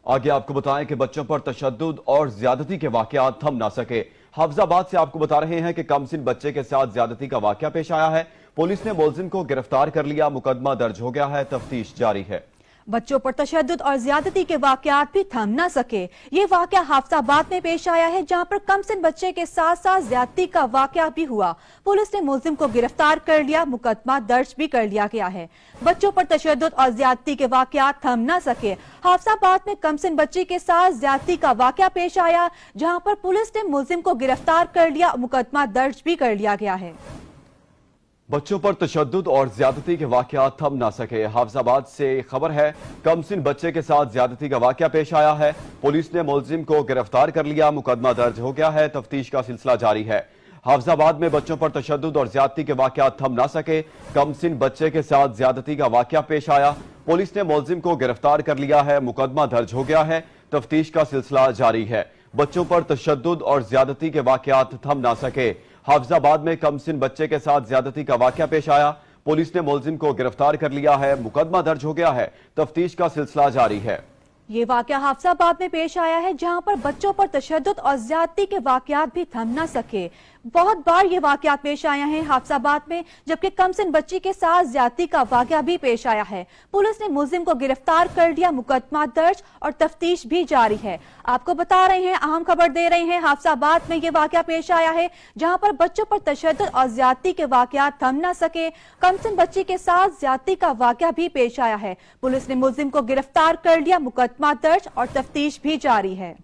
आगे आपको बताएं कि बच्चों पर तशद्दुद और ज्यादती के वाकयात थम ना सके। हाफिजाबाद से आपको बता रहे हैं कि कमसिन बच्चे के साथ ज्यादती का वाकया पेश आया है। पुलिस ने मुलजिम को गिरफ्तार कर लिया, मुकदमा दर्ज हो गया है, तफ्तीश जारी है। बच्चों पर तशद्दुद और ज्यादती के वाकयात भी थम न सके। ये वाकया हाफिजाबाद में पेश आया है, जहां पर कमसिन बच्चे के साथ साथ ज्यादती का वाकया भी हुआ। पुलिस ने मुलजिम को गिरफ्तार कर लिया, मुकदमा दर्ज भी कर लिया गया है। बच्चों पर तशद्दुद और ज्यादती के वाकयात थम न सके। हाफिजाबाद में कमसिन बच्चे के साथ ज्यादती का वाकया पेश आया, जहां पर पुलिस ने मुलजिम को गिरफ्तार कर लिया, मुकदमा दर्ज भी कर लिया गया है। बच्चों पर तशद्दुद और ज्यादती के वाकयात थम ना सके। हाफिजाबाद से खबर है, कमसिन बच्चे के साथ ज्यादती का वाकया पेश आया है। पुलिस ने मुलजिम को गिरफ्तार कर लिया, मुकदमा दर्ज हो गया है, तफ्तीश का सिलसिला जारी है। हाफिजाबाद में बच्चों पर तशद्दुद और ज्यादती के वाकयात थम ना सके। कमसिन बच्चे के साथ ज्यादती का वाकया पेश आया। पुलिस ने मुलजिम को गिरफ्तार कर लिया है, मुकदमा दर्ज हो गया है, तफ्तीश का सिलसिला जारी है। बच्चों पर तशद्दुद और ज्यादती के वाकयात थम ना सके। हाफिजाबाद में कमसिन बच्चे के साथ ज्यादती का वाकया पेश आया। पुलिस ने मुलजिम को गिरफ्तार कर लिया है, मुकदमा दर्ज हो गया है, तफ्तीश का सिलसिला जारी है। ये वाकया हाफिजाबाद में पेश आया है, जहां पर बच्चों पर तशद्दुद और ज्यादती के वाकयात भी थम न सके। बहुत बार ये वाकयात पेश आए हैं हाफिजाबाद में, जबकि कमसिन बच्ची के साथ ज्यादती का वाकया भी पेश आया है। पुलिस ने मुलजिम को गिरफ्तार कर लिया, मुकदमा दर्ज और तफ्तीश भी जारी है। आपको बता रहे हैं, अहम खबर दे रहे हैं, हाफिजाबाद में ये वाकया पेश आया है, जहां पर बच्चों पर तशद्दुद और ज्यादती के वाकयात थम न सके। कमसिन बच्ची के साथ ज्यादती का वाकया भी पेश आया है। पुलिस ने मुलजिम को गिरफ्तार कर लिया, मुकदमा दर्ज और तफ्तीश भी जारी है।